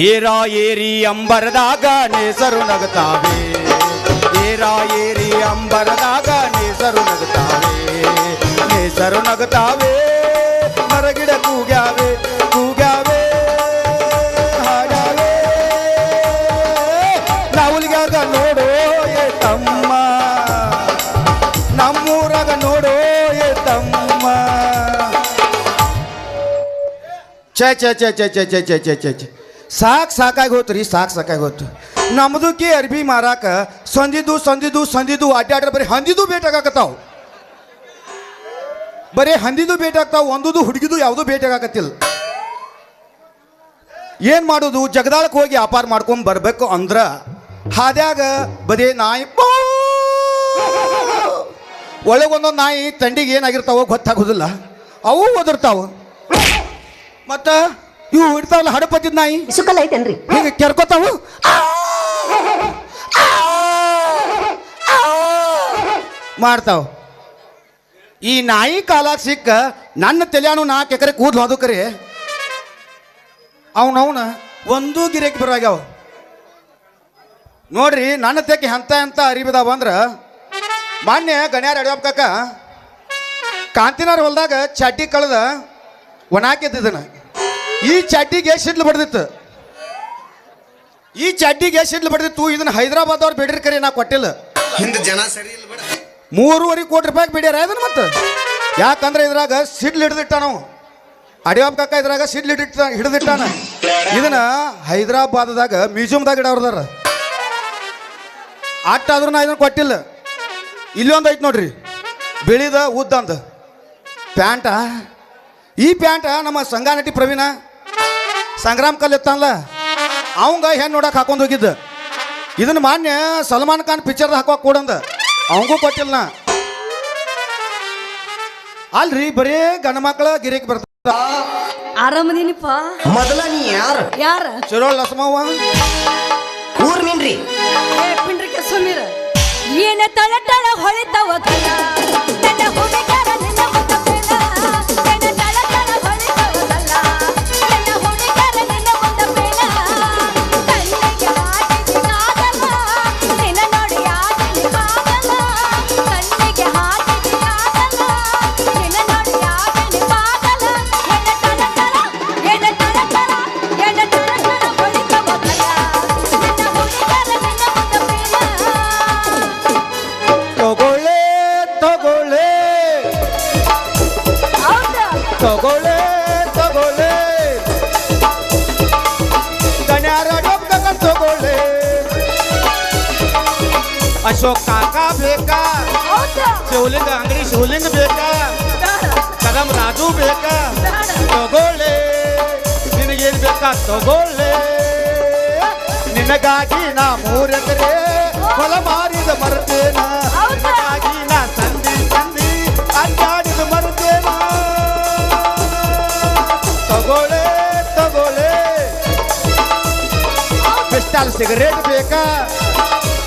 ಏರ ಏರಿ ಅಂಬರದಾಗ ನೇಸರು ನಗತಾವೆ, ಏರ ಏರಿ ಅಂಬರದಾಗ ನೇಸರು ನಗತಾವೆ, ನೇಸರು ನಗತಾವೆ, ಮರಗಿಡ ಕೂಗ್ಯಾವೆ ಕೂಗ್ಯಾವೆ ಹಾಡಾವೆ, ನಾವುಲಿಗಾಗ ನೋಡೋ ಏ ತಮ್ಮ, ನಮ್ಮೂರಾಗ ನೋಡೋ ಏ ತಮ್ಮ. ಛೇ ಛೇ ಛೇ ಛೇ ಛೇ ಛೇ ಛೇ ಛೇ ಛೇ ಛೇ ಸಾಕಾಗಿ ಹೋತು ರೀ, ಸಾಕಾಗಿ ಹೋತು. ನಮ್ದಕ್ಕೆ ಅರ್ಬಿ ಮಾರಾಕ ಸಂದಿದ್ದು ಅಡ್ಡಾಡ್ರೆ ಬರೀ ಹಂದಿದು ಭೇಟಾಗತ್ತಾವ, ಬರೀ ಹಂದಿದು ಭೇಟಾಗ್ತಾವ, ಒಂದುದು ಹುಡುಗಿದು ಯಾವುದೂ ಭೇಟಾಗತ್ತಿಲ್ಲ. ಏನು ಮಾಡೋದು, ಜಗದಾಳಕ್ಕೆ ಹೋಗಿ ವ್ಯಾಪಾರ ಮಾಡ್ಕೊಂಡು ಬರಬೇಕು ಅಂದ್ರೆ ಹಾದ್ಯಾಗ ಬರೀ ನಾಯಿ ಒಳಗೊಂದೊಂದು ನಾಯಿ ತಂಡಿಗೆ ಏನಾಗಿರ್ತಾವೋ ಗೊತ್ತಾಗೋದಿಲ್ಲ, ಅವು ಒದರ್ತಾವ. ಮತ್ತು ಇವು ಇಡ್ತಾವಲ್ಲ ಹಡಪತ್ತಿದ ನಾಯಿ ಸುಖಲ್ಲ ಐತೇನ್ರಿ, ಹೀಗೆ ಕೆರ್ಕೋತಾವು ಮಾಡ್ತಾವ. ಈ ನಾಯಿ ಕಾಲಾಗ ಸಿಕ್ಕ ನನ್ನ ತಲೆಯಾನು 4 ಎಕರೆ ಕೂದಲು ಹೋದಕ್ರಿ ಅವನವನ ಒಂದೂ ಗಿರೇಕಿ ಬರಾಗ್ಯಾವ ನೋಡ್ರಿ. ನನ್ನ ತೆಕ್ಕೆ ಎಂತ ಅರಿಬಿದಾವ ಅಂದ್ರೆ ಮೊನ್ನೆ ಗಣ್ಯಾರ ಅಡಿಯಪ್ಪ ಕಾಂತಿನಾರ ಹೊಲ್ದಾಗ ಚಡ್ಡಿ ಕಳೆದ ಒಣಾಕಿದ್ದನ. ಈ ಚಡ್ಡಿಗೆ ಸಿಡ್ಲು ಬಡ್ದಿತ್ತು, ಈ ಚಡ್ಡಿಗೆ ಸಿಡ್ಲು ಬಡ್ದಿತ್ತು. ಇದನ್ನ ಹೈದರಾಬಾದ್ ಅವ್ರು ಬೇಡ್ರಿ ಕರೆ ನಾ ಕೊಟ್ಟಿಲ್ಲ, ಹಿಂದೆ ಜನ ಸರಿ ಇಲ್ಲ ಬಿಡ. 3.5 ಕೋಟಿ ರೂಪಾಯಿಗೆ ಬೇಡ್ಯಾರ ಇದನ್ನ. ಮತ್ತೆ ಯಾಕಂದ್ರೆ ಇದ್ರಾಗ ಸಿಡ್ಲು ಹಿಡಿದಿಟ್ಟ ನಾವು ಅಡಿಯಪ್ಪ ಕಾಕ, ಇದ್ರಾಗ ಸಿಡ್ಲು ಹಿಡಿದಿಟ್ಟಾನ. ಇದನ್ನ ಹೈದರಾಬಾದ್ದಾಗ ಮ್ಯೂಸಿಯಮ್ದಾಗ ಇಡೋರ್ದಾರ. ಆಟಾದ್ರೂ ನಾ ಇದನ್ನ ಕೊಟ್ಟಿಲ್ಲ. ಇಲ್ಲಿ ಒಂದು ಐತೆ ನೋಡ್ರಿ, ಬಿಳಿದ ಉದ್ದಂದ ಪ್ಯಾಂಟ. ಈ ಪ್ಯಾಂಟ ನಮ್ಮ ಸಂಘ ನಟಿ ಪ್ರವೀಣ ಸಂಗ್ರಾಮ್ ಕಲ್ ಇತ್ತಾನಲ್ಲ ಅವಂಗ ಹೆಣ್ಣು ನೋಡಕ್ಕೆ ಹಾಕೊಂಡು ಹೋಗಿದ್ದ. ಇದನ್ನ ಮಾನ್ಯ ಸಲ್ಮಾನ್ ಖಾನ್ ಪಿಕ್ಚರ್ದಾಗ ಹಾಕೋ ಕೊಡಂದ, ಅವಂಗೂ ಕೊಟ್ಟಿಲ್ಲ ನಾ. ಅಲ್ರಿ ಬರೇ ಗಂಡ ಮಕ್ಕಳ ಗಿರೇಕಿ ಬರ್ತಾರ. ಆರಾಮದೀನಿಪ್ಪ. ಮೊದಲ ನೀ ಯಾರ ಚಲೋ ಲಸಮವ್ವ ಊರ್ ಮೀನ್ರಿ ಪಿಂಡ್ರಿಕೆ ಸುಮೀರ ಏನ ತಳ ತಳ ಹೊಳಿತಾವ ಕಲ ನನ್ನ ಹುಡುಗರ ನಿನ್ನ ಮುತ್ತಪೇನ ಏನ ತಳ ತಳ ಹೊಳಿತಾವ ಕಲ ನನ್ನ ಹುಡುಗರ ನಿನ್ನ ಮುತ್ತಪೇನ ಕಣ್ಣಿಗೆ ಹಾಕಿದ ಕಾಗಲ ನಿನ್ನ ನೋಡಿ ಯಾಕೆ ಕಾಗಲ ಕಣ್ಣಿಗೆ ಹಾಕಿದ ಕಾಗಲ ನಿನ್ನ ನೋಡಿ ಯಾಕೆ ಕಾಗಲ ಏನ ತಳ ತಳ ಹೊಳಿತಾವ ಕಲ ನನ್ನ ಹುಡುಗರ ನಿನ್ನ ಮುತ್ತಪೇನ. ತಗೊಳ್ಳೆ ತಗೊಳ್ಳೆ ತಗೊಳ್ಳೆ ತಗೊಳ್ಳೆ ಗಣ್ಯಾರ ಡೊಕ್ಕ ತಗೊಳ್ಳೆ. ಅಶೋಕ್ ಕಾಕ ಬೇಕಾ, ಶಿವಲಿಂಗ ಅಂಗಡಿ ಶಿವಲಿಂಗ ಬೇಕಾ, ಕದಂ ರಾಜು ಬೇಕಾ, ತಗೊಳ್ಳೆ ನಿನಗೇನು ಬೇಕಾ ತಗೊಳ್ಳೆ. ನಿನಗಾಗಿ ನಾ 3 ಎಕರೆ ಹೊಲ ಮಾರಿದ ಮರ್ತೇನ, ನಿನಗಾಗಿ ನಾ ಸಂಧಿ ಅಡ್ಡಾಡಿದ ಮರ್ತೇನ. ತಗೊಳ್ಳೆ ತಗೊಳ್ಳೆ ಕ್ರಿಸ್ಟಾಲ್ ಸಿಗರೇಟ್ ಬೇಕಾ,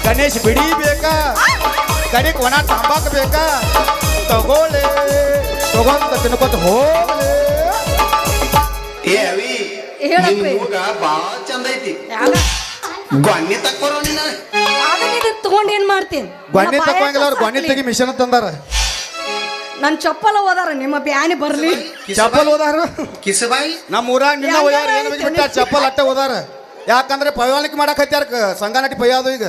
ಗಣೇಶ್ ಬಿಡಿ ಬೇಕಾ, ಕಡೆಗೆ ಒಣ ತಂಬಾಕು ಬೇಕಾ, ತಗೊಳ್ಳೆ ತಗೊಂತ ತಿನ್ಕೊತ ಹೋಗ್ಲೆ. ಏ ಅವಿ ನಿಮ್ ಮೂಗ ಬಾಳ ಚಂದ ಐತಿ. ಗೊನ್ನೆ ತಕ್ಕೋರೋ ನೀನ ತಗೊಂಡ್ ಏನ್ ಮಾಡ್ತೀನಿ, ಗೊನ್ನೆ ತಕೊಂಗಿಲ್ಲ ಅವ್ರು, ಗೊನ್ನೆ ತೆಗಿ ಮಿಷನ್ ತಂದಾರ. ನನ್ ಚಪ್ಪಲ ಹೋದಾರ ನಿಮ್ಮ ಬ್ಯಾನಿ ಬರ್ಲಿ. ಚಪ್ಪಲ್ ಹೋದಾರ ಕಿಸಬಾಯಿ ನಮ್ಮ ಊರಾಗ ನಿನ್ನ ಹೋಗ್ಯಾರ ಏನು ಬಿಟ್ಟ ಚಪ್ಪಲ್ ಅಟ್ಟ ಹೋದಾರ. ಯಾಕಂದ್ರೆ ಪೈವಾಣಿಕೆ ಮಾಡಕ್ ಹತ್ಯಾರ ಸಂಘ ನಟಿ ಪೈಯಾದು. ಈಗ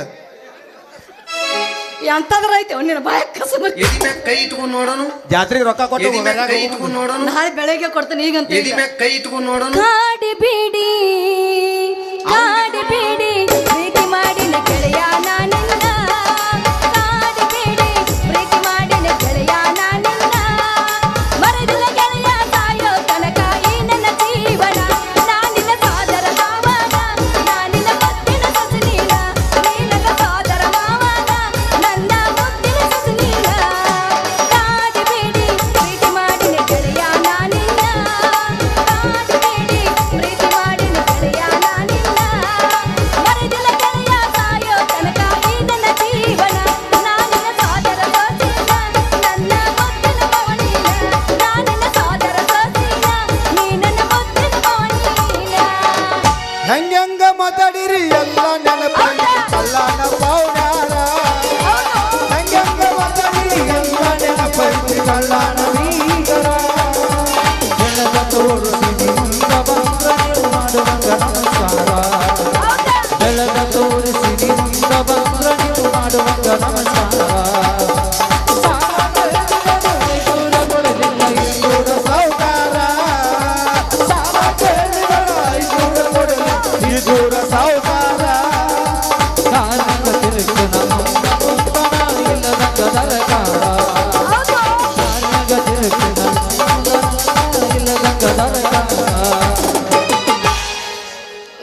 ಎಂತಾದ್ರ ಐತೆ ನಿನ್ನ ಬಾಯ ಕಸ ಎದಿ ಮ್ಯಾಗ ಕೈ ಇಟ್ಕೊಂಡ್ ನೋಡೋನು, ಜಾತ್ರೆಗೆ ರೊಕ್ಕ ಕೊಟ್ಟು ಎದಿ ಮ್ಯಾಗ ಕೈ ಇಟ್ಕೊಂಡ್ ನೋಡೋನು, ನಾಳೆ ಬೆಳಗ್ಗೆ ಕೊಡ್ತೇನೆ ಈಗಂತ. ಎದಿ ಮ್ಯಾಗ ಕೈ ಇಟ್ಕೊಂಡ್ ನೋಡೋನು. ಕಾಡಿ ಬಿಡಿ ಪ್ರೀತಿ ಮಾಡಿನ ಗೆಳೆಯ ನಾನಿಲ್ಲ, ಕಾಡಿ ಬಿಡಿ ಪ್ರೀತಿ ಮಾಡಿನ ಗೆಳೆಯ ನಾನಿಲ್ಲ, ಮರದಿಲ್ಲ ಗೆಳೆಯ ಸಾಯೋ ತನಕ ಈ ನನ್ನ ಜೀವನ, ನಾನಿಲ್ಲ ಸಾದರ ಮಾವನ, ನಾನಿಲ್ಲ ಮುತ್ತಿನ ಸಸನೀನ, ನೀನಗ ಸಾದರ ಮಾವನ, ನನ್ನ ಮುತ್ತಿನ ಸಸನೀನ. ಕಾಡಿ ಬಿಡಿ ಪ್ರೀತಿ ಮಾಡಿನ ಗೆಳೆಯ ನಾನಿಲ್ಲ, ಕಾಡಿ ಬಿಡಿ ಪ್ರೀತಿ ಮಾಡಿನ ಗೆಳೆಯ ನಾನಿಲ್ಲ. ಕಳ್ಳಾಣ ಬೀಗರ ಬೆಳದ ತೋರಿಸಿ ಮುಂದ ಬಂದ್ರ ನೀವು ಮಾಡುವಂಗ ನಮಸ್ಕಾರ ಬೆಳದ ತೋರಿಸಿ ಮುಂದ ಬಂದ್ರ ನೀವು ಮಾಡುವಂಗ ನಮಸ್ಕಾರ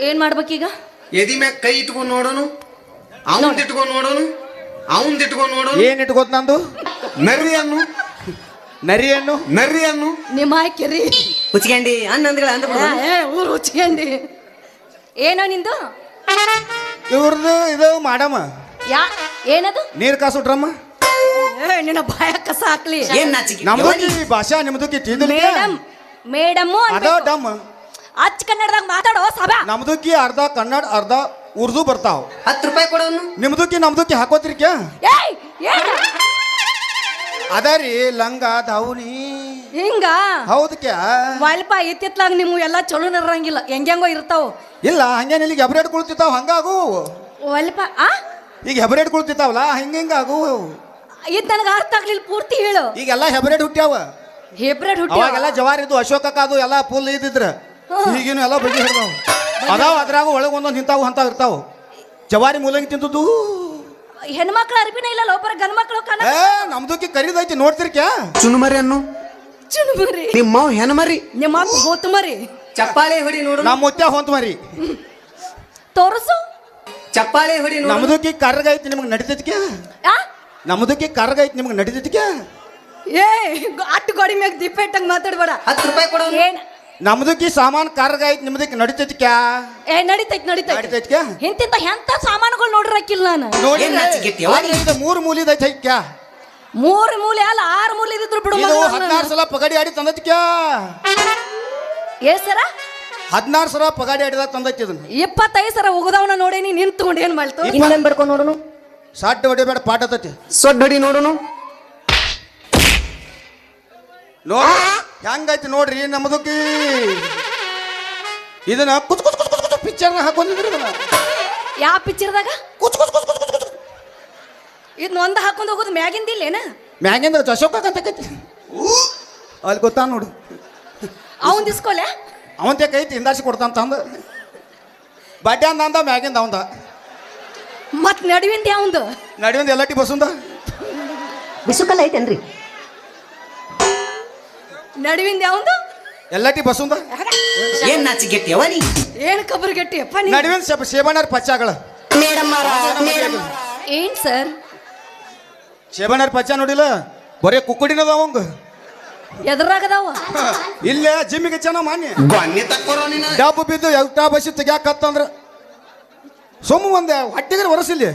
ಏನ್ ಮಾಡ್ಬೇಕೀಗ? ಎದಿ ಮ್ಯಾಗ ಕೈ ಇಟ್ಕೊಂಡ್ ನೋಡೋನು, ಅವಂದ್ ಇಟ್ಕೊಂಡ್ ನೋಡೋನು, ಅವಂದ್ ಇಟ್ಕೊಂಡ್ ನೋಡೋನು. ಏನ್ ಇಟ್ಕೋತ್ ನಂದು ನರಿಯನ್ನು ನರಿಯನ್ನು ನರಿಯನ್ನು ನಿಮ್ಮ ಆಯ್ಕೆರಿ ಹುಚ್ಕೊಂಡಿ ಅನ್ನಂದ್ರೆ ಅಂದ ಊರು ಹುಚ್ಕೊಂಡಿ. ಏನೋ ನಿಂದು? ಇವ್ರದ್ದು ಇದು ಮಾಡಮ್ಮ ಯಾ ಏನದು? ನೀರ್ ಕಾಸು ಡ್ರಮ್ಮ. ನಿನ್ನ ಬಾಯ ಕಸ ಹಾಕ್ಲಿ. ಏನ್ ನಾಚಿಕೆ ನಮ್ದಕ್ಕೆ ಭಾಷಾ ನಿಮ್ದಕ್ಕೆ ಮೇಡಮ್ ಮೇಡಮ್ಮು ಅದ ಡಮ್. ಅಚ್ಚ ಕನ್ನಡದಾಗ ಮಾತಾಡೋ ಸಭಾ. ನಮ್ದಕ್ಕೆ ಅರ್ಧ ಕನ್ನಡ ಅರ್ಧ ಉರ್ದು ಬರ್ತಾವ. 10 ರೂಪಾಯಿ ಕೊಡೋನು. ನಿಮ್ದಕ್ಕೆ ನಮ್ದಕ್ಕೆ ಹಾಕೋತ್ರಿ ಕ್ಯಾ? ಏಯ್ ಏನ ಅದರಿ ಲಂಗ ದಾವಣಿ ಹಿಂಗ ಹೌದು ಕ್ಯಾ? ವಾಲ್ಪ ಇತ್ತಿತ್ಲಾಗ ನೀವು ಎಲ್ಲ ಚಲೋ ಇರಂಗಿಲ್ಲ, ಹೆಂಗೋ ಇರ್ತಾವ. ಇಲ್ಲ ಹಂಗೇನ್ ಇಲ್ಲಿಗೆ ಹೆಬ್ರೇಟ್ ಕುಳ್ತಿರ್ತಾವ ಹಂಗಾಗು. ವಾಲ್ಪ ಆ ಈಗ ಹೆಬ್ರೇಟ್ ಕುಳ್ತಿರ್ತಾವಲ್ಲ ಹಿಂಗಾಗು. ಇದ್ ನನಗ ಅರ್ಥ ಆಗ್ಲಿಲ್ಲ, ಪೂರ್ತಿ ಹೇಳು. ಈಗೆಲ್ಲ ಹೆಬ್ರೇಟ್ ಹುಟ್ಟ್ಯಾವ. ಹೇಬ್ರೆಡ್ ಹುಟ್ಟಿ ಅವಾಗೆಲ್ಲ ಜವಾರಿ ಇದ್ದು ಅಶೋಕ ಅದು ಎಲ್ಲ ಫುಲ್ ಇದ್ದಿದ್ರ. ಈಗೇನು ಎಲ್ಲ ಬಗೆ ಹಿಡ್ದಾವ ಅದಾವ. ಅದ್ರಾಗ ಒಳಗೆ ಒಂದೊಂದು ಇಂತಾವು ಅಂತಾವ್ ಇರ್ತಾವ. ಜವಾರಿ ಮೂಲಂಗಿ ತಿಂತದ್ದು. ಹೆಣ್ಮಕ್ಳ ಅರ್ಬಿನ ಇಲ್ಲ ಲೋಪರ ಗಂಡ ಮಕ್ಳು ಕಣ. ನಮ್ದಕ್ಕೆ ಕರಿದೈತಿ ನೋಡ್ತಿರ್ ಕ್ಯಾ? ಚುನುಮರಿ ಅನ್ನು ಚುನುಮರಿ ನಿಮ್ಮ ಹೆಣ್ಮರಿ ನಿಮ್ಮ ಹೋತು ಮರಿ ಚಪ್ಪಾಳೆ ಹೊಡಿ ನೋಡು. ನಮ್ಮ ಮುತ್ಯ ಹೊಂತ ಮರಿ ತೋರಿಸು. ಚಪ್ಪಾಳೆ ಹೊಡಿ ನೋಡು. ನಮ್ದಕ್ಕೆ ಕರ್ಗೈತಿ ನಿಮ್ಗೆ ನಡಿತೈತಿ ಕ್ಯಾ? ಆ ನಮ್ದಕ್ಕೆ ಕರ್ಗೈತಿ ನಿಮ್ಗೆ ನಡಿತೈತಿ ಕ್ಯಾ? ಏ ಅಟ್ಟು ಗೋಡಿ ಮ್ಯಾಗ ದೀಪ ಇಟ್ಟಂಗ್ ಮಾತಾಡ್ಬೇಡ. 10 ರೂಪಾಯಿ ಕೊಡೋನು. ಏನ್ ನಮ್ದಕ್ಕೆ ಸಾಮಾನ್ ಕರ್ಗೈತಿ ನಿಮ್ದಕ್ಕೆ ನಡಿತೈತಿ ಕ್ಯಾ? ಏ ನಡಿತೈತಿ ನಡಿತೈತಿ ಕ್ಯಾ? ಇಂತಿಂತ ಎಂತ ಸಾಮಾನುಗಳು ನೋಡಿರಕ್ಕಿಲ್ಲ ನಾನು. ನೋಡಿ ಏನ್ ನಾಚಿಕೆತ್ತಿ ಅವ್ವ? ಇದು 3 ಮೂಲಿದೈತಿ ಕ್ಯಾ? 3 ಮೂಲೆ ಅಲ್ಲ 6 ಮೂಲೆ ಇದ್ರು ಬಿಡು. ಇದು 16 ಸಲ ಪಗಡಿ ಆಡಿ ತಂದೈತಿ ಕ್ಯಾ? ಏ ಸರ 16 ಸಲ ಪಗಡಿ ಆಡಿದಾಗ ತಂದೈತಿ ಇದನ್ನ. 25 ಸರ ಉಗದವನ ನೋಡೇನಿ ನಿಂತ್ಕೊಂಡು ಏನ್ ಮಾಡ್ತು? ಇನ್ನೊಂದ್ ಬರ್ಕೊಂಡು ನೋಡೋನು. ಸಾಟ್ ಹೊಡಿಬೇಡ ಪಾಠ ತತಿ ಸೊಡ್ಡ ಹೊಡಿ ನೋಡೋನು. ನೋಡಿ ಹೆಂಗೈತಿ ನೋಡ್ರಿ ನಮ್ದಕ್ಕೆ. ಇದನ್ನ ಕುಚ್ ಕುಚ್ ಕುಚ್ ಕುಚ್ ಪಿಕ್ಚರ್ನ ಹಾಕೊಂಡಿದ್ರಿ ಇದನ್ನ. ಯಾವ ಪಿಕ್ಚರ್ದಾಗ ಕುಚ್ ಕುಚ್ ಕುಚ್ ಕುಚ್ ಕುಚ್ ಇದನ್ನ ಒಂದ ಹಾಕೊಂಡು ಹೋಗೋದು ಮ್ಯಾಗಿಂದ ಇಲ್ಲೇನ? ಮ್ಯಾಗಿಂದ ಅಶೋಕ ಅಂತಕೈತಿ ಅಲ್ಲಿ ಗೊತ್ತಾ ನೋಡು. ಅವನ್ ದಿಸ್ಕೊಲೆ ಅವಂತೆ ಕೈತಿ ಹಿಂದಾಸಿ ಕೊಡ್ತಾಂತ ಅಂದ ಬಡ್ಡೆ ಅಂದ ಮ್ಯಾಗಿಂದ ಅವಂದ ಮತ್ ನಡುವಿಂದ ಯಾವಂದು ನಡುವಿಂದ ಎಲ್ಲಟಿ ಬಸ್ಸುಂದ ಬಿಸುಕಲ್ಲ ಐತೇನ್ರಿ? ನಡುವಿಂದ ಯಾವಂದು ಎಲ್ಲಟಿ ಬಸ್ಸುಂದ ಏನ್ ನಾಚಿಕೆತ್ತಿ ಅವ್ವ ನೀ? ಏನ್ ಕಬರ್ ಗಟ್ಟಿ ಅಪ್ಪ ನೀ. ನಡುವಿನ ಸೇಬಣ್ಣರ ಪಚ್ಚಾಗಳ. ಏನ್ ಸರ್ ಸೇಬಣ್ಣರ ಪಚ್ಚ ನೋಡಿಲ್ಲ ಬರೇ ಕುಕ್ಕುಡಿನದ ಅವಂಗ. ಎದ್ರಾಗದಾವ ಇಲ್ಲೇ ಜಿಮ್ಮಿಗೆ ಚೆನ್ನ ಮಾನ್ಯ ಗೊನ್ನೆ ತಕ್ಕೋರೋ ನೀನು. ಡಬ್ಬು ಬಿದ್ದು ಎಲ್ಟಾ ಬಸಿ ತೆಗ್ಯಾಕತ್ತಂದ್ರ ಸುಮ್ಮ ಒಂದೆ ಹೊಟ್ಟಿಗೆ ಒರಸಿಲ್ಲಿ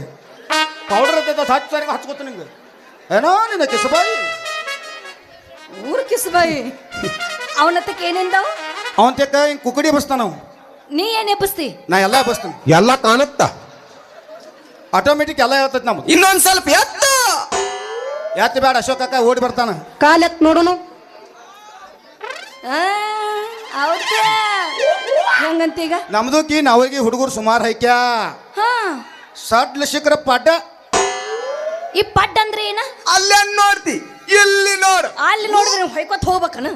ಪೌಡರ್ ಐತೆ ಹಚ್ಚರಿಗೆ ಹಚ್ಕೋತ ನಿಂಗೆ ಏನೋ ನಿನ್ನ ಕಿಸಬಾಯಿ ಊರ್ ಕಿಸ್ಬಾಯಿ. ಅವನತ್ತಕ್ಕೆ ಏನೇನ್ದಾವ? ಅವನ್ ತೆಕ್ಕ ಹಿಂಗ್ ಕುಕ್ಕಡಿ ಬಸ್ತಾನ ನಾವು. ನೀ ಏನ್ ಎಬ್ಬಸ್ತಿ? ನಾ ಎಲ್ಲ ಬಸ್ತಾನ ಎಲ್ಲ ಕಾಣುತ್ತ. ಆಟೋಮೆಟಿಕ್ ಎಲ್ಲ ಹೇಳ್ತೈತಿ ನಮ್ದು. ಇನ್ನೊಂದ್ ಸ್ವಲ್ಪ ಎತ್ತ ಯಾತಿ ಬೇಡ ಅಶೋಕ ಅಕ್ಕ ಓಡಿ ಬರ್ತಾನ. ಕಾಲೆತ್ ನೋಡೋನು. ಹೌದ ಹೆಂಗಂತ ಈಗ? ನಮ್ದಕ್ಕಿ ನಾವಿಗೆ ಹುಡುಗರು ಸುಮಾರು ಹೈಕ್ಯಾ ಹಾ ಸಡ್ಲ ಶಿಖರ ಪಾಠ. ಈ ಪಡ್ ಅಂದ್ರೆ ಏನ? ಅಲ್ಲೇ ನೋಡ್ತಿ ಇಲ್ಲಿ ನೋಡು. ಅಲ್ಲಿ ನೋಡಿದ್ರೆ ಹೊಯ್ಕೊತ್ ಹೋಗ್ಬೇಕನ?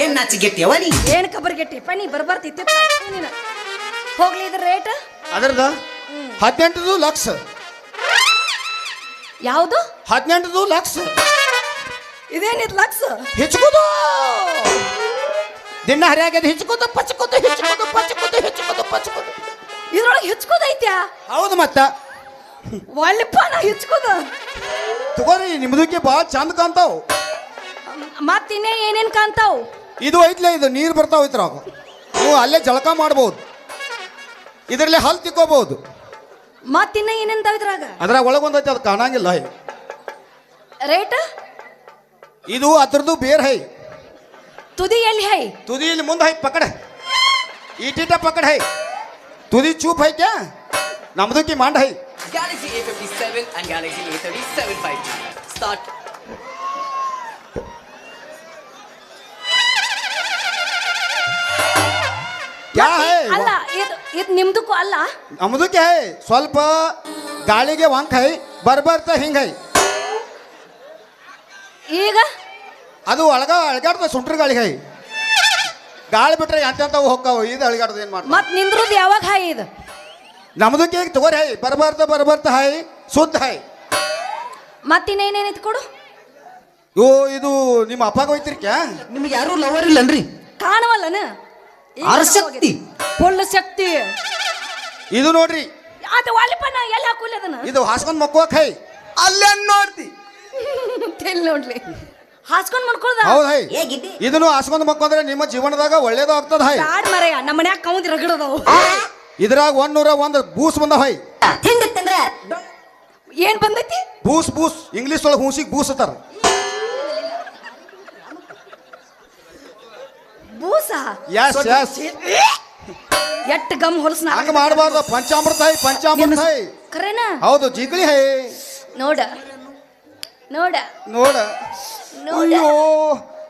ಏನ್ ನಾಚಿಕೆತ್ತಿ ಅವ್ವ ನೀ? ಏನ್ ಕಬರ್ ಗಟ್ಟಿ ಅಪ್ಪ ನೀ ಬರ್ಬರ್ತಿತ್ತ ನೀನು. ಹೋಗ್ಲಿ ಇದ್ರ ರೇಟ್ ಅದರದ 18 ಲಕ್ಷ. ಯಾವುದು? 18 ಲಕ್ಷ. ಇದೇನಿದ್ ಲಕ್ಷ? ಹೆಚ್ಚುಕೋದು ದಿನ ಹರಿಯಾಗ್ಯದ ಹೆಚ್ಚುಕೋದು ಪಚ್ಕೋದು ಹೆಚ್ಚುಕೋದು ಪಚ್ಕೋದು ಹೆಚ್ಚುಕೋದು ಪಚ್ಕೋದು. ಇದ್ರೊಳಗೆ ಹೆಚ್ಕೋದೈತ್ಯಾ? ಹೌದು ಮತ್ತ ಒಳ್ಳೆಪ್ಪ ನಾ ಹೆಚ್ಕೋದ. ತಗೋರಿ ನಿಮ್ದಕ್ಕೆ ಭಾಳ ಚಂದ ಕಾಣ್ತಾವ್. ಮತ್ ಇನ್ನೇ ಏನೇನ್ ಕಾಣ್ತಾವ್? ಇದು ಐತ್ಲೆ ಇದು ನೀರು ಬರ್ತಾವ ಇದ್ರಾಗ. ನೀವು ಅಲ್ಲೇ ಜಳಕ ಮಾಡ್ಬೋದು. ಇದರಲ್ಲಿ ಹಲ್ ತಿಕ್ಕೋಬಹುದು. ಮತ್ ಇನ್ನ ಏನೇನ್ತಾವ ಇದ್ರಾಗ? ಅದ್ರಾಗ ಒಳಗೊಂದೈತೆ ಅದು ಕಾಣಂಗಿಲ್ಲ. ರೇಟ್ ಇದು ಅದ್ರದ್ದು ಬೇರೆ ಹೈ. ತುದಿ ಎಲ್ಲಿ ಹೈ? ತುದಿ ಇಲ್ಲಿ ಮುಂದೆ ಹೈ ಪಕಡ ಈಟಿಟ ಪಕಡ ಹೈ. ತುದಿ ಚೂಪ್ ಹೈ ಕ್ಯಾ? ನಮ್ದಕ್ಕೆ ಮಾಂಡ ಹೈ. Galaxy A57 and Galaxy A37 5G. Start. ಕ್ಯಾ ಹೈ ಅಲ್ಲ ಇದು ನಿಮ್ದಕ್ಕೂ ಅಲ್ಲ. ನಮ್ದು ಕ್ಯಾ ಹೈ ಸ್ವಲ್ಪ ಗಾಳಿಗೆ ವಂಕ್ ಹೈ ಬರ್ಬರ್ತ ಹಿಂಗ್ ಹೈ. ಈಗ ಅದು ಅಳಗಾಡ್ತದೆ ಸುಂಟ್ರ ಗಾಳಿ ಹೈ. ಗಾಳಿ ಬಿಟ್ರೆ ಎಂತೆಂತವು ಹೋಗ್ತಾವ. ಇದು ಅಳಗಾಡ್ದು ಏನು ಮಾಡ್ತಾರೆ. ಮತ್ ನಿಂದ್ರದ್ದು ಯಾವಾಗ ಹಾಯ್ ಇದು? ನಮ್ದು ಕೇಕ್ ತಗೋರಿ ಹೈ ಬರ್ಬರ್ತ ಹೈ ಶುದ್ಧ ಹೈ. ಮತ್ತಿನ್ನೇನೇನಿತ್ತು ಕೊಡು. ಓ ಇದು ನಿಮ್ಮ ಅಪ್ಪಗೆ ಹೋಯ್ತಿರಿ ಕ್ಯಾ? ನಿಮ್ಗೆ ಯಾರು ಲವರ್ ಇಲ್ಲನ್ರಿ? ಕಾಣವಲ್ಲನ ಆರ್ಶಕ್ತಿ ಫುಲ್ ಶಕ್ತಿ. ಇದು ನೋಡ್ರಿ ಅದು ವಾಲಿಪನ ಎಲ್ಲಿ ಹಾಕುಲಿ ಅದನ್ನ? ಇದು ಹಾಸ್ಕೊಂಡ್ ಮಕ್ಕೋಕ್ ಹೈ. ಅಲ್ಲೇ ನೋಡ್ತಿ ಎಲ್ಲಿ ನೋಡ್ಲಿ ಹಾಸ್ಕೊಂಡ್ ಮಾಡ್ಕೊಳ್ದ. ಹೌದ್ ಹೈ. ಇದನ್ನು ಹಾಸ್ಕೊಂಡ್ ಮಕ್ಕೊಂಡ್ರೆ ನಿಮ್ಮ ಜೀವನದಾಗ ಒಳ್ಳೇದು ಆಗ್ತದ ಹೈ. ಬ್ಯಾಡ್ ಮರೆಯ ನಮ್ಮ ಮನ್ಯಾಗ ಕೌಂದಿ ರಗಡದವು. ಇದ್ರಾಗ 101 ಬೂಸ್ ಬಂದ ಹೈ. ಏನ್ ಬಂದೈತಿ? ಬೂಸ್ ಇಂಗ್ಲಿಷ್ ಒಳಗೆ ಹೂಸಿಗೆ ಬೂಸ್ ಅತ್ತಾರ. ಬೂಸ ಯಸ್ ಎಟ್ ಗಮ್ ಹೊಲಸ್ನ ಹಂಗ ಮಾಡಬಾರ್ದು. ಪಂಚಾಮೃತ ಹೈ ಕರೆನಾ? ಹೌದು ಜಿಗಳಿ ಹೈ. ನೋಡ ನೋಡ ನೋಡ. ಅಯ್ಯೋ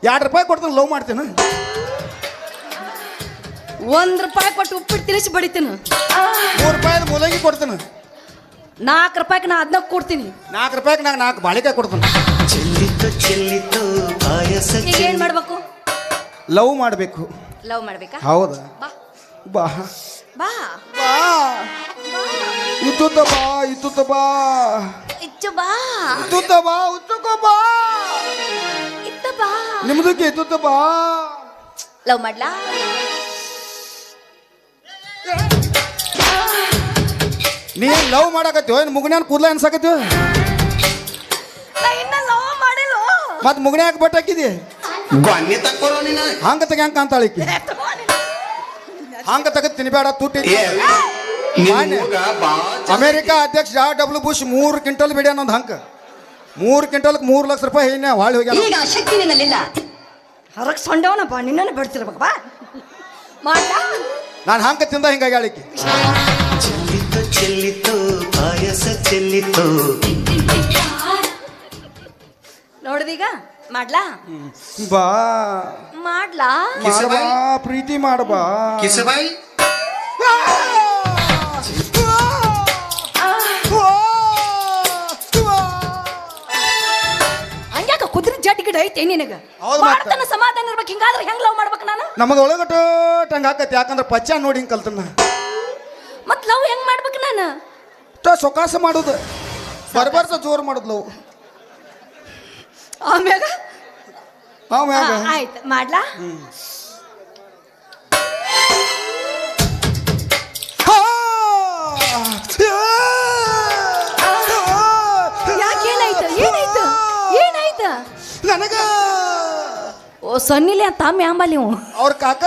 ₹2 ಕೊಡ್ತಾನೆ ಲವ್ ಮಾಡ್ತೇನೆ. ₹1 ಕೊಟ್ಟು ಉಪ್ಪಿಟ್ಟು ತಿನಿಸಿ ಬಡಿತೀನಿ. ₹3 ಮೂಲಂಗಿ ಕೊಡ್ತೇನೆ. ₹4 ನಾ ಅದನ್ನ ಕೊಡ್ತೀನಿ. ₹4 ನಾಗ 4 ಬಾಳಿಕಾಯಿ ಕೊಡ್ತೇನೆ. ಈಗ ಏನ್ ಮಾಡ್ಬೇಕು? ಲವ್ ಮಾಡಬೇಕು. ಲವ್ ಮಾಡ್ಬೇಕಾ? ಹೌದಾ? ಬಾ ಬಾ ಬಾ ಬಾ ಉತ್ತುತ್ತ ಬಾ ಇತ್ತುತ್ತ ಬಾ ಇಚ್ಚು ಬಾ ಉತ್ತುತ್ತ ಬಾ ಉತ್ತುಕ ಬಾ ಇತ್ತ ಬಾ ನಿಮ್ದಕ್ಕೆ ಇತ್ತುತ್ತ ಬಾ. ಲವ್ ಮಾಡ್ಲಾ? ನೀ ಲವ್ ಮಾಡಕತ್ತೀವ ಏನು ಮುಗ್ನ್ಯಾನ ಕೂದಲ ಅನ್ಸಾಕತ್ತೀವ? ನಾ ಇನ್ನ ಲವ್ ಮಾಡಿಲ್ಲ. ಮತ್ ಮುಗ್ನ್ಯಾಕ ಬಟ್ ಹಾಕಿದಿ ಗೊನ್ನೆ ತಕ್ಕೋರೋ ನೀನು. ಹಂಗ ತೆಗ್ಯಾಂಕ ಅಂತಾಳಿಕಿ. ಹಂಗ ತೆಗೆದು ತಿನ್ಬೇಡ ತುಟ್ಟಿ. ಅಮೆರಿಕ ಅಧ್ಯಕ್ಷ ಜಾರ್ಜ್ ಬುಷ್ 3 ಕ್ವಿಂಟಲ್ ಬಿಡ್ಯಾನ ಒಂದು ಹಂಕ. 3 ಕ್ವಿಂಟಲ್ಗೆ ₹3,00,000 ಏನೇ ಹೊಳ್ಳಿ ಹೋಗ್ಯಾನ. ಈಗ ಶಕ್ತಿ ನಿನ್ನಲ್ಲಿಲ್ಲ. ಹೊರಗೆ ಸೊಂಡವನಪ್ಪ ನಿನ್ನನ್ನು ಬೆಡ್ತಿರ್ಬೇಕು ಬಾ ಮಾಡ್ಲಾ? ನಾನು ಹಂಕ ತಿಂದ ಹಿಂಗಾಗಿ ಆಳಿಕಿ. ನೋಡಿದೀಗ ಮಾಡ್ಲಾ? ಬಾ ಮಾಡ್ಲಾ? ಮಾಡಬಾ ಪ್ರೀತಿ ಮಾಡಬಾ. ಕಿಸಬಾಯಿ ಹಂಗ್ಯಾಕ ಕುದುರೆ ಜಡ್ ಗಿಡ ಐತೆ ನಿನಗ? ಹೌದು ಮತ್ತೆ. ಮಾಡ್ತಾನ ಸಮಾಧಾನ ಇರ್ಬೇಕು. ಹಿಂಗಾದ್ರೆ ಹೆಂಗ್ ಲವ್ ಮಾಡ್ಬೇಕು ನಾನು? ನಮಗ ಒಳಗಟ್ಟು ಹಂಗ ಆಕತಿ. ಯಾಕಂದ್ರೆ ಪಚ್ಚ ನೋಡಿ ಹಿಂಗೆ ಕಲ್ತನ. ಮತ್ ಲವ್ ಹೆಂಗ್ ಮಾಡ್ಬೇಕು ನಾನು? ಸೊಕಾಸ ಮಾಡುದು ಬರ್ಬಾರ್ದ ಜೋರು ಮಾಡುದು ಲವ್. ಆಮ್ಯಾಗ ಆಮ್ಯಾಗ ಆಯ್ತು ಮಾಡ್ಲಾ? ಯಾಕೇನಾಯ್ತು? ಏನಾಯ್ತು? ಏನಾಯ್ತು? ನನಗ ಓ ಸನ್ನಿಲಿ ಅಂತ ಮ್ಯಾಂಬಲ್ ನೀವು ಅವ್ರ ಕಾಕ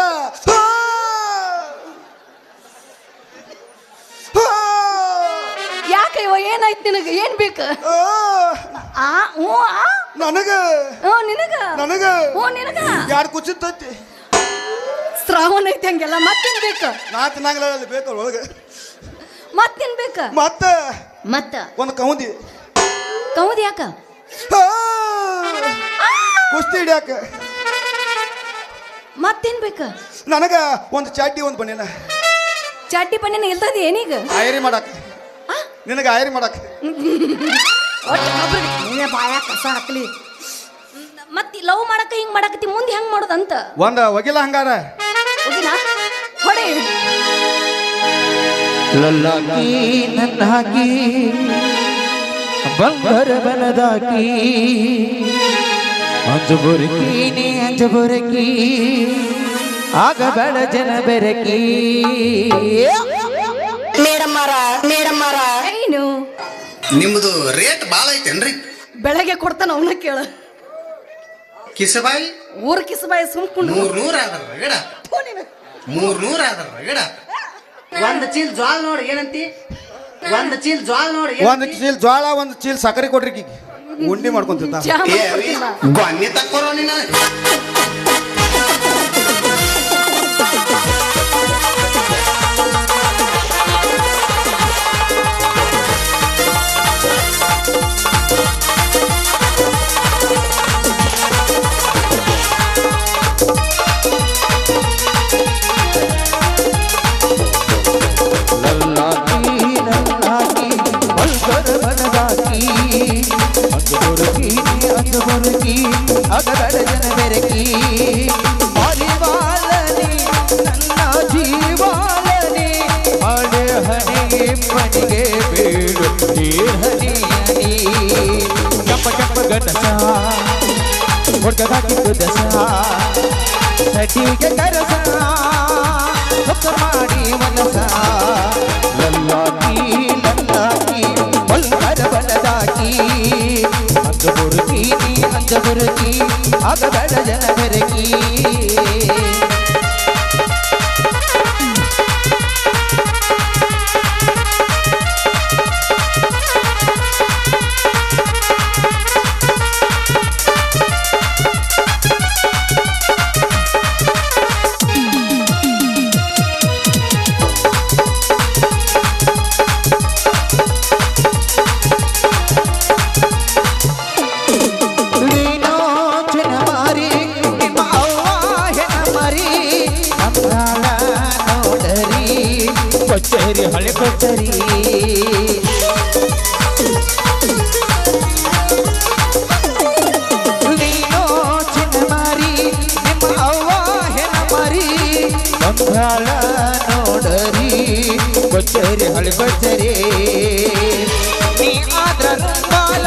ಯಾಕೆ ಇವ ಏನಾಯ್ತು ನಿನಗ? ಏನ್ ಬೇಕು? ನನಗ ನಿನಗ ನನಗ ನಿನಗ ಯಾರು ಕುಚಿತ್ತೈತಿ ಶ್ರಾವಣ ಐತಿ ಹಂಗೆಲ್ಲ ಮತ್ತೇನ್ ಬೇಕು? ನಾ ತಿನ್ನಂಗಿಲ್ಲ ಬೇಕು ಒಳಗೆ. ಮತ್ತೇನ್ ಬೇಕು? ಮತ್ತ ಒಂದು ಕೌಂದಿ ಕೌದಿ ಯಾಕ? ಕುಸ್ತಿ ಹಿಡಿಯಾಕ. ಮತ್ತೇನ್ ಬೇಕು? ನನಗ ಒಂದು ಚಾಟಿ ಒಂದು ಬಣ್ಣಿನ ಚಡ್ಡಿ ಪಣ್ಣಿನ ಇಲ್ದದ ಏನೀಗ? ಆಯರಿ ಮಾಡಾಕ. ನಿನಗ ಆಯರಿ ಮಾಡಾಕ. ಬಾಯ ಕಸ ಹಾಕ್ಲಿ. ಮತ್ ಲವ್ ಮಾಡಕ ಹಿಂಗ್ ಮಾಡಕತ್ತಿ ಮುಂದೆ ಹೆಂಗ್ ಮಾಡೋದಂತ? ಒಂದ ಒಗಿಲ ಹಂಗಾರ ಹೋಗಿನಾ ಹೊಡೆ ಲಲ್ಲಾಕಿ ನನ್ನಾಕಿ ಬಂಗಾರ ಬನದಾಕಿ ಅಂಜು ಬುರಕಿ ನೀ ಅಂಜು ಬುರಕಿ ಆಗ ಬೇಡ ಜನ ಬೆರಕಿ. ಮೇಡಮ್ಮರ ಏನು ನಿಮ್ದು ರೇಟ್ ಭಾಳ ಐತೇನ್ರಿ? ಬೆಳಗ್ಗೆ ಕೊಡ್ತಾನ ಅವನ ಕೇಳ. ಕಿಸಬಾಯಿ ಊರ್ ಕಿಸಬಾಯಿ ಸುಮ್ಕೊಂಡು 300 ಆದ್ರ ರಗಡ. 300 ಆದ್ರ ರಗಡ. ಒಂದ್ ಚೀಲ್ ಜ್ವಾಳ ನೋಡಿ ಏನಂತಿ? ಒಂದ್ ಚೀಲ್ ಜ್ವಾಳ ನೋಡಿ ಒಂದು ಚೀಲ ಜ್ವಾಳ ಒಂದು ಚೀಲ ಸಕ್ಕರೆ ಕೊಡ್ರಿ ಕಿ ಉಂಡಿ ಮಾಡ್ಕೊಂತಿದ್ದ. ಗೊನ್ನೆ ತಕ್ಕೋರೋ ನೀನು. ಜಗದಾಗಿದ್ದು ದಸ ಸಟಿಗೆ ಕರಸ ಸುಖ ಮಾಡಿ ಮನಸ ಲಲ್ಲಾಕಿ ಲಲ್ಲಾಕಿ ಬಲ್ಕರ ಬಲದಾಕಿ ಅಂದ ಬುರುಕಿ ನೀ ಅಂದ ಬುರುಕಿ ಆಗ ಬೇಡ ಜನ ಬೆರಕಿ ಕೊಚ್ಚರಿ ಹಳೆ ಕೊಚ್ಚರಿ ನೀನೋ ಚಿನ್ನ ಮಾರಿ ನಿಮ್ಮ ಅವ್ವ ಹೆಣ ಮಾರಿ ಬಂಗಾಳ ನೋಡರಿ ಕೊಚ್ಚರಿ ಹಳೆ ಕೊಚ್ಚರಿ ನೀ ಆದ್ರ ಬಾಲ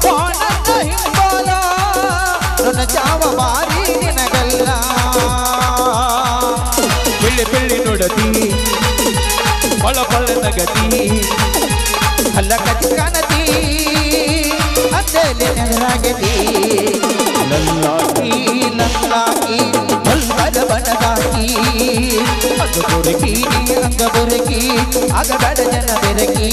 ಬಾಣದ ಹಿಂಬಾಲ ನನ್ನ ಚಾವ ಮಾರಿ ನಿನಗಲ್ಲ ಬೆಳ್ಳಿ ಬೆಳ್ಳಿ ನೋಡತಿ ಪಳ ಪಳ ನಗತಿ ಅಲ್ಲ ಕಚ್ ಕಾಣತಿ ಅತ್ತಲೆ ನೆಗರಾಗತಿ ಲಲ್ಲಾಕಿ ಲಲ್ಲಾಕಿ ಬಲ್ಬದ ಬಣಗಾಕಿ ಅಂಗ ಬುರಕಿ ಅಂಗ ಬುರಕಿ ಆಗ ಬೇಡ ಜನ ಬೆರಕಿ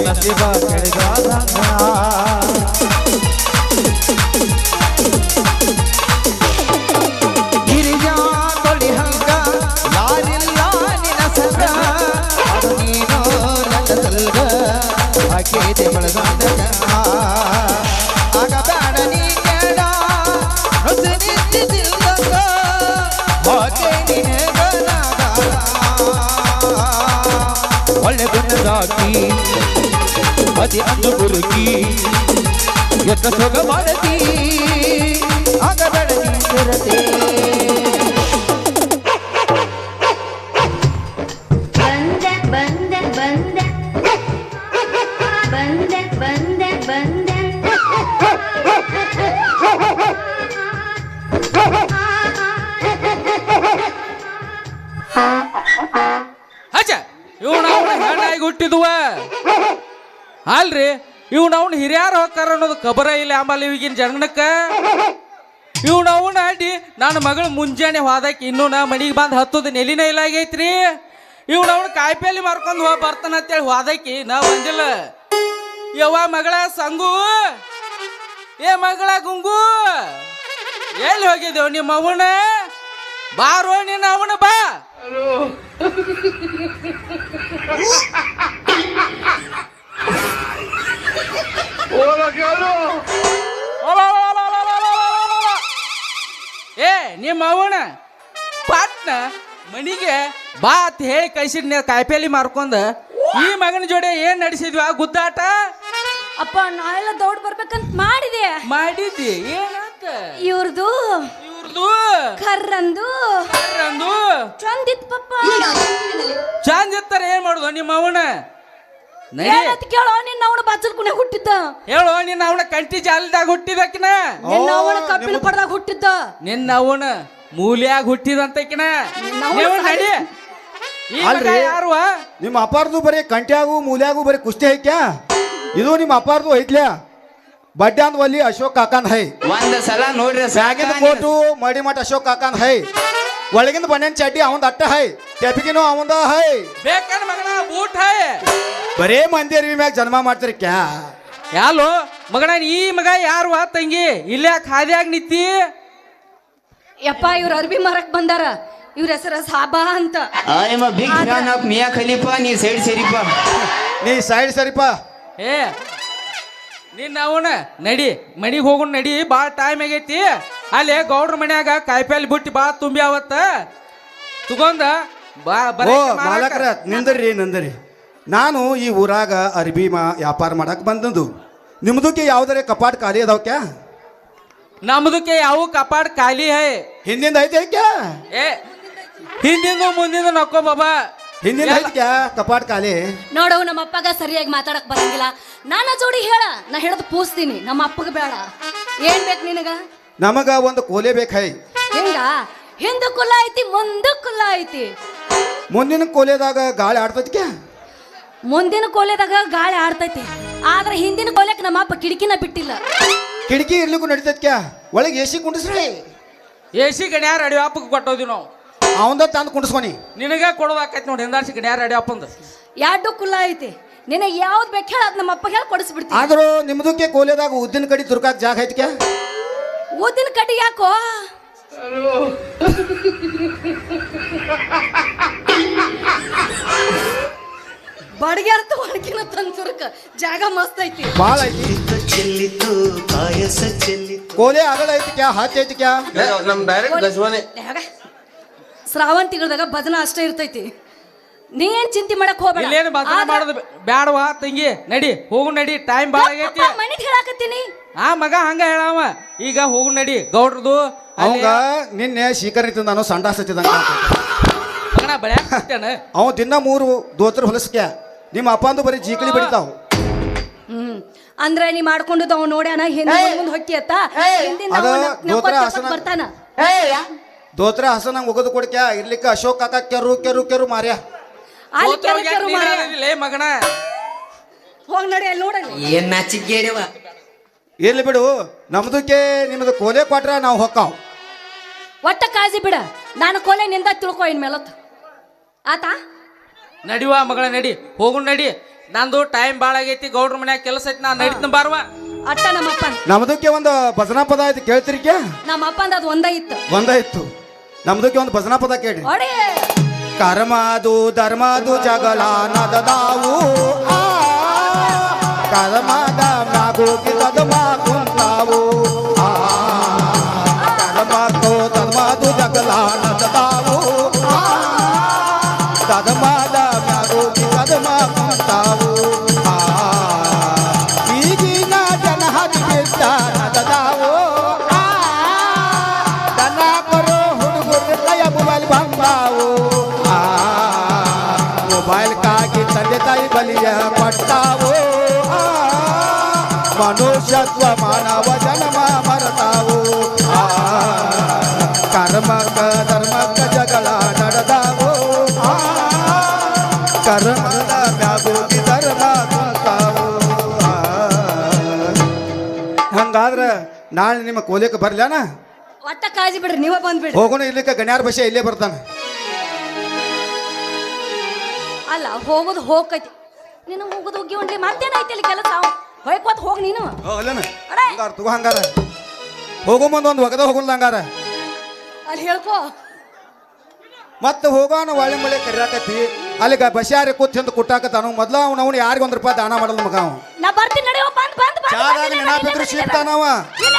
ನಸಿಬ ಕೆಳಗಾದಂಗ ಗಿರಿಜಾ ಕೊಳಿ ಹಂಗ ಯಾರಿಲ್ಲ ನಿನ ಸಂಗ ಅದು ನೀನು ನನ್ನ ಸಲ್ಗ ಹಾಕಿದೆ ಬಳಗಾದಂಗ ಆಗ ಬೇಡ ನೀ ಕೇಳ ಹೊಸ ನಿಂತಿದ್ದಂಗ ಹಾಗೆ ನಿನಗನಾಗ ಒಳ್ಳೆ ಗುಣದಾಕಿ ಅದಿ ಅಂದು ಬುರುಕಿ ಎತ್ತ ಸೊಗ ಮಾಡತಿ ಆಗ ಬೆಳಗಿ ಇರತೆ ಬಂದೆ ಬಂದೆ ಬಂದೆ ಬಂದೆ ಬಂದೆ ಹಚ್ಚ ಇವನು ಅವನ ಹೆಣ್ಣಾಗಿ ಹುಟ್ಟಿದುವ ಅಲ್ರಿ ಇವ್ನ ಅವ್ನ ಹಿರಿಯಾರು ಹೋಗ್ತಾರ ಅನ್ನೋದು ಖಬರ ಇಲ್ಲ ಆಮೇಲೆ ಈಗಿನ ಜನಕ್ಕೆ ಇವ್ನ ಅವನ ಅಡ್ಡಿ ನನ್ನ ಮಗಳು ಮುಂಜಾನೆ ಹೋದಾಕಿ ಇನ್ನೂ ನಾ ಮನೆಗೆ ಬಂದು ಹತ್ತದ ನೆಲಿನ ಇಲ್ಲ ಆಗೈತ್ರಿ ಇವ್ನ ಅವ್ನ ಕಾಯಿಪೇಲಿ ಮಾರ್ಕೊಂಡು ಹೋಗಿ ಬರ್ತಾನ ಅಂತೇಳಿ ಹೋದಾಕಿ ನಾ ಬಂದಿಲ್ಲ ಯವ್ವ ಮಗಳ ಸಂಗು ಏ ಮಗಳ ಗುಂಗು ಎಲ್ಲಿ ಹೋಗಿದ್ದೇವ ನಿಮ್ಮ ಅವನ ಬಾರೋ ನಿನ್ನ ಅವನ ಬಾ ಏ ನಿಮ್ಮ ಅವನ ಪಾಟ್ನ ಮನಿಗೆ ಬಾ ಅಂತ ಹೇಳಿ ಕೈಸಿದ್ ಕಾಯಿಪೇಲಿ ಮಾರ್ಕೊಂಡ ಈ ಮಗನ ಜೋಡಿ ಏನ್ ನಡೆಸಿದ್ವಿ ಆ ಗುದ್ದಾಟ ಅಪ್ಪ ನಾಳೆಲ್ಲ ದೌಡ್ ಬರ್ಬೇಕಂತ ಮಾಡಿದೆ ಮಾಡಿದ್ದಿ ಏನಂತ ಇವ್ರದು ಕರ್ರಂದು ಚಂದಿತ್ ಪಪ್ಪ ಚಂದ ಇರ್ತಾರ ಏನ್ ಮಾಡುದು ನಿಮ್ಮ ಅವನ ಏನಂತ ಕೇಳೋ ನಿನ್ನ ಅವನ ಬಚ್ಚಲ್ ಕುಣೆ ಹುಟ್ಟಿದ್ದ ಹೇಳೋ ನಿನ್ನ ಅವನ ಕಂಟಿ ಜಾಲದಾಗ ಹುಟ್ಟಿದಕಿನ ನಿನ್ನ ಅವನ ಕಬ್ಬಿನ ಪಡ್ದಾಗ ಹುಟ್ಟಿದ್ದ ನಿನ್ನ ಅವನ ಮೂಲ್ಯಾಗ ಹುಟ್ಟಿದಂತಕಿನ ನಡಿ ಈ ಮಗ ಯಾರುವ ನಿಮ್ಮ ಅಪಾರ್ದು ಬರೀ ಕಂಟ್ಯಾಗು ಮೂಲ್ಯಾಗು ಬರೀ ಕುಸ್ತಿ ಐಕ್ಯಾ ಇದು ನಿಮ್ಮ ಅಪಾರ್ದು ಐತ್ಲ್ಯಾ ಬಡ್ಡ್ಯಾಂದ್ ವಲ್ಲಿ ಅಶೋಕ್ ಕಾಕಾನ್ ಹೈ ಒಂದ್ ಸಲ ನೋಡ್ರಿ ಬ್ಯಾಗಿಂದ ಕೋಟು ಮಡಿ ಮಠ ಅಶೋಕ್ ಕಾಕಾನ್ ಹೈ ಒಳಗಿಂದ ಬನ್ನೇನ್ ಚಡ್ಡಿ ಅವಂದ ಅಟ್ಟ ಹೈ ಟೆಪಿಗಿನೂ ಅವಂದ ಹೈ ಬೇಕನ್ ಮಗನ ಬೂಟ್ ಹೈ ಬರೇ ಮಂದಿ ಅರಿವಿ ಮ್ಯಾಗ ಜನ್ಮ ಮಾಡ್ತೀರಿ ಕ್ಯಾ ಯಾಲೋ ಮಗನ ಈ ಮಗ ಯಾರುವ ತಂಗಿ ಇಲ್ಲೇ ಖಾದ್ಯಾಗ ನಿತ್ತಿ ಯಪ್ಪ ಇವ್ರ ಅರ್ಬಿ ಮರಕ್ ಬಂದಾರ ಇವ್ರ ಹೆಸರ ಸಾಬಾ ಅಂತ ಆಯಮ್ಮ big fan of Mia Khalifa ನೀ ಸೈಡ್ ಸೇರಿಪ್ಪ ನೀ ಸೈಡ್ ಸರಿಪ ಏ ನಿನ್ನ ಅವನ ನಡಿ ಮನಿಗೆ ಹೋಗೋಣ ನಡಿ ಭಾಳ ಟೈಮ್ ಆಗೈತಿ ಅಲ್ಲಿ ಗೌಡ್ರ ಮನ್ಯಾಗ ಕಾಯಿಪಲ್ಲೆ ಬುಟ್ಟಿ ಭಾಳ ತುಂಬಿ ಅವತ್ತ ತಗೊಂಡ ಓ ಮಾಲಕರ ನಿಂದರಿ ನಾನು ಈ ಊರಾಗ ಅರ್ಬಿ ವ್ಯಾಪಾರ ಮಾಡಕ್ ಬಂದದ್ದು ನಿಮ್ದಕ್ಕೆ ಯಾವ್ದಾರೆ ಕಪಾಟ್ ಖಾಲಿ ಅದಾವ ಕ್ಯಾ ನಮ್ದಕ್ಕೆ ಯಾವ ಕಪಾಟ್ ಖಾಲಿ ಹೈ ಹಿಂದಿಂದ ಐತೆ ಕ್ಯಾ ಏ ಹಿಂದಿಂದ ಮುಂದಿಂದ ನಕ್ಕೋ ಬಾಬಾ ಹಿಂದಿಂದ ಐತೆ ಕ್ಯಾ ಕಪಾಟ್ ಖಾಲಿ ನೋಡು ನಮ್ಮ ಅಪ್ಪಗ ಸರಿಯಾಗಿ ಮಾತಾಡಕ್ ಬರಂಗಿಲ್ಲ ನಾನ ಜೋಡಿ ಹೇಳ ನಾ ಹೇಳದ್ ಪೂಸ್ತೀನಿ ನಮ್ಮ ಅಪ್ಪಗ ಬೇಡ ಏನ್ ಬೇಕು ನಿನಗ ನಮಗ ಒಂದು ಕೋಲೆ ಬೇಕು ಹಿಂಗ ಹಿಂದ ಕುಲ್ಲ ಐತಿ ಮುಂದ ಕುಲ್ಲ ಐತಿ ಮುಂದಿನ ಕೋಲೆದಾಗ ಗಾಳಿ ಆಡ್ತದ ಕ್ಯಾ ಮುಂದಿನ ಕೋಲೆದಾಗ ಗಾಳಿ ಆಡ್ತೈತಿ ಆದ್ರೆ ಹಿಂದಿನ ಕೋಲೆಕ್ ನಮ್ಮ ಅಪ್ಪ ಕಿಟಕಿನ ಬಿಟ್ಟಿಲ್ಲ ಕಿಟಕಿ ಇರ್ಲಿಕ್ಕೂ ನಡೀತದ ಕ್ಯಾ ಒಳಗೆ ಎಸಿ ಕುಂಡಿಸ್ರಿ ಎಸಿ ಗಣ್ಯಾರ ಅಡಿ ಅಪ್ಪಗೆ ಕೊಟ್ಟೋದಿ ನಾವು ಅವಂದ ತಂದು ಕುಂಡಿಸ್ಕೊನಿ ನಿನಗ ಕೊಡೋದಾಕೈತಿ ನೋಡಿ ಹಿಂದಾರ್ಸಿ ಗಣ್ಯಾರ ಅಡಿ ಅಪ್ಪಂದು ಎರಡು ಕುಲ್ಲ ಐತಿ ನಿನ್ನ ಯಾವ್ದು ಬೇಕು ಹೇಳ ನಮ್ಮ ಅಪ್ಪ ಹೇಳಿ ಕೊಡಿಸ್ಬಿಡ್ತೀನಿ ಆದ್ರೂ ನಿಮ್ದಕ್ಕೆ ಕೋಲೆದಾಗ ಉದ್ದಿನ ಕಡಿ ತುರ್ಕಾಕ್ ಜಾಗ ಐತಿ ಕ್ಯಾ ಊದಿನ ಕಡ್ಡಿ ಯಾಕೋ ಬಡಗ್ಯಾರ್ತ ಒಳಗಿನ ತಂತುರ್ಕ ಜಾಗ ಮಸ್ತ್ ಐತಿ ಬಾಳ ಐತಿ ಕೋಲೆ ಆಗಲ ಐತಿ ಕ್ಯಾ ಹಚ್ಚ ಐತಿ ಕ್ಯಾ ನಮ್ ಡೈರೆಕ್ಟ್ ಗಜವಾನೆ ಶ್ರಾವಣ ತಿಂಗಳದಾಗ ಭಜನ ಅಷ್ಟೇ ಇರ್ತೈತಿ ನೀ ಏನ್ ಚಿಂತೆ ಮಾಡಕ್ ಹೋಗ್ಬೇಡ ಇಲ್ಲೇನು ಭಜನೆ ಮಾಡೋದು ಬ್ಯಾಡವಾ ತಂಗಿ ನಡಿ ಹೋಗು ನಡಿ ಟೈಮ್ ಭಾಳ ಆಗೈತಿ ಮನೆಗೆ ಹೇಳಾಕತ್ತೀನಿ ಆ ಮಗ ಹಂಗ ಹೇಳವ ಈಗ ಹೋಗು ನಡಿ ಗೌಡ್ರದು ಅವಂಗ ನಿನ್ನೆ ಶೀಕರಣಿತ ನಾನು ಸಂಡಾಸ ಹಚ್ಚಿದಂಗ ಮಗನ ಬೆಳ್ಯಾಕತ್ತೇನ ಅವ ದಿನ 3 ದೋತ್ರ ಹೊಲಸ್ಕ್ಯಾ ನಿಮ್ಮ ಅಪ್ಪಂದು ಬರೀ ಜೀಕಳಿ ಬಡಿತಾವ ಅಂದ್ರೆ ನೀ ಮಾಡ್ಕೊಂಡು ಅವ್ ನೋಡ್ಯಾನ ಹಿಂದೆ ಮುಂದೆ ಹೊಕ್ಕಿ ಅತ್ತ ಹಿಂದಿಂದ ಅದ ಅವ ದೋತ್ರ ನಕ್ಕೊತ್ ಹಸನ ಬರ್ತಾನ ದೋತ್ರ ಹಸನಂಗ್ ಒಗದು ಕೊಡ್ಕ್ಯಾ ಇರ್ಲಿಕ್ಕ ಅಶೋಕ್ ಕಾಕ ಕೆರು ಮಾರ್ಯ ಅಲ್ಲಿ ಕೆರು ಮಾರ್ಯ. ಲೇ ಮಗನ ಹೋಗ್ ನಡಿ ಅಲ್ಲಿ ನೋಡಲಿ ಏನ್ ನಾಚಿಗೇಡವ ಇರ್ಲಿ ಬಿಡು ನಮ್ದಕ್ಕೆ ನಿಮ್ದು ಕೋಲೆ ಕೊಟ್ರ ನಾವು ಹೊಕ್ಕಾವ್ ಒಟ್ಟ ಕಾಳಜಿ ಬಿಡ ನಾನು ಕೊಲೆ ನಿಂದ ತಿಳ್ಕೊ ಇನ್ ಮೇಲತ್ ಆತಾ ನಡಿವಾ ಮಗಳ ನಡಿ ಹೋಗು ನಡಿ ನಂದು ಟೈಮ್ ಭಾಳ ಆಗೈತಿ ಗೌಡ್ರ ಮನ್ಯಾಗ ಕೆಲಸ ಐತಿ ನಾ ನಡೀತೀನಿ ಬಾರ್ವಾ ಅಟ್ಟ ನಮ್ಮ ಅಪ್ಪನ್ ನಮ್ದಕ್ಕೆ ಒಂದು ಭಜನಾ ಪದ ಐತಿ ಕೇಳ್ತಿರ್ಕ್ಯಾ ನಮ್ಮ ಅಪ್ಪಂದ ಅದು ಒಂದ ಇತ್ತು ಒಂದ ಇತ್ತು ನಮ್ದಕ್ಕೆ ಒಂದು ಭಜನಾ ಪದ ಕೇಳಿ ಒಡೆ ಕರ್ಮದು ಧರ್ಮದು ಜಗಳ ನದದಾವು ಕರ್ಮದ ಮ್ಯಾಗೋಗಿ ತದಮ ಕುಂತಾವು ಕರ್ಮದು ಧರ್ಮದು ಜಗಳ ನದದಾವು ತದಮದ ಮ್ಯಾಗೋಗಿ ತದಮ ಕುಂತಾವು ಈಗಿನ ಜನ ಹತ್ತಿದ್ದ ನದದಾವು ದನ ಬರೋ ಹುಡುಗರು ಕೈಯ ಮೊಬೈಲ್ ಬಂದಾವು ಮೊಬೈಲ್ ಕಾಗಿ ತಂದೆ ತಾಯಿ ಬಲಿಯ ಪಟ್ಟಾವು ಮನುಷ್ಯತ್ವ ಮಾನವ ಜನ್ಮ ಮರತಾವು ಕರ್ಮಕ ಧರ್ಮಕ ಜಗಳ ನಡೆದಾವು ಕರ್ಮದ ಮ್ಯಾಗೋಗಿ ಧರ್ಮ ಕುಂತಾವು ಹಂಗಾದ್ರ ನಾಳೆ ನಿಮ್ಮ ಕೋಲಿಕ್ಕೆ ಬರ್ಲಾನ ಒಟ್ಟ ಕಾಳಜಿ ಬಿಡ್ರಿ ನೀವ ಬಂದ್ಬಿಡ್ರಿ ಹೋಗೋಣ ಇರ್ಲಿಕ್ಕೆ ಗಣ್ಯಾರ ಬಸ್ಸೆ ಇಲ್ಲೇ ಬರ್ತಾನೆ ಅಲ್ಲ ಹೋಗೋದು ಹೋಗೈತಿ ನೀನು ಹೋಗೋದು ಹೋಗಿ ಉಂಡ್ಲಿ ಮತ್ತೇನಾಯ್ತಿ ಅಲ್ಲಿ ಕೆಲಸ ಹೊಯ್ಕೋತ್ ಹೋಗ್ ನೀನು ಅಲ್ಲನ ಅಡೆ. ಹಂಗಾರ ತಗೋ ಹಂಗಾರ ಹೋಗೋ ಮುಂದೆ ಒಂದು ಒಗದ ಹೋಗಲ್ಲ ಹಂಗಾರ ಅಲ್ಲಿ ಹೇಳ್ಕೋ ಮತ್ತೆ ಹೋಗೋಣ ಒಳ್ಳೆ ಮಳೆ ಕರಿಯಾಕತ್ತಿ ಅಲ್ಲಿಗ ಬಸ್ಯಾರಿ ಕೂತ್ ಹಿಂದೆ ಕುಟ್ಟಾಕತ್ತಾನು ಮೊದ್ಲ ಅವ್ನು ಯಾರಿಗೆ 1 ರೂಪಾಯಿ ದಾನ ಮಾಡಲ್ಲ ಮಗ ಅವ ನಾ ಬರ್ತೀನಿ ನಡೆಯೋ ಬಂದ್ ಬಂದ್ ಬಂದ್ ಚಾದಾಗ ಬಂದ್ ನೆನಪಿದ್ರು ಸಿಗ್ತಾನವ ಇಲ್ಲ